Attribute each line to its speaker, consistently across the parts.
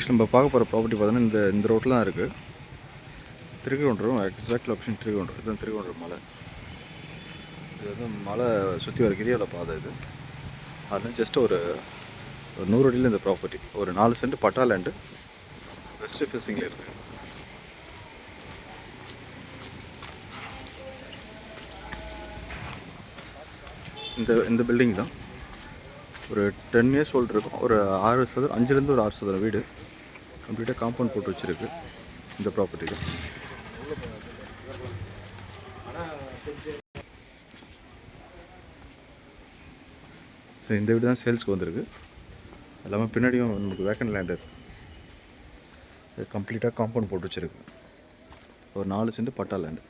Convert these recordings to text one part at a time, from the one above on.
Speaker 1: Actually நம்ம பார்க்க போகிற ப்ராப்பர்ட்டி பார்த்தீங்கன்னா இந்த ரோட்டில் தான் இருக்குது. திருக்கோண்டூர் எக்ஸாக்ட் லொக்கேஷன் திருக்கோண்டூர். இதுதான் திருக்கோண்டூர் மலை. இது வந்து மலை சுற்றி வர கிரியோட பாதை இது. அது ஜஸ்ட் ஒரு 100 அடியில் இந்த ப்ராப்பர்ட்டி. ஒரு 4 சென்ட் பட்டா லேண்டு வெஸ்ட் ஃபேஸிங்கில் இருக்குது. இந்த பில்டிங் தான் ஒரு 10 இயர்ஸ் ஓல்டு இருக்கும். ஒரு 6 சதுரம், 5லேருந்து ஒரு 6 சதுரம் வீடு கம்ப்ளீட்டாக காம்பவுண்ட் போட்டு வச்சுருக்கு இந்த ப்ராப்பர்ட்டிக்கு. ஸோ இந்த வீடு தான் சேல்ஸ்க்கு வந்திருக்கு. எல்லாமே பின்னாடியும் நமக்கு வேக்கண்ட் லேண்ட் இருக்குது. இது கம்ப்ளீட்டாக காம்பவுண்ட் போட்டு வச்சுருக்கு. ஒரு 4 சென்ட் பட்டா லேண்டு.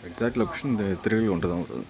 Speaker 1: எக்ஸாக்ட் லொக்கேஷன் இந்த திருவிழி ஒன்று தான் வருது.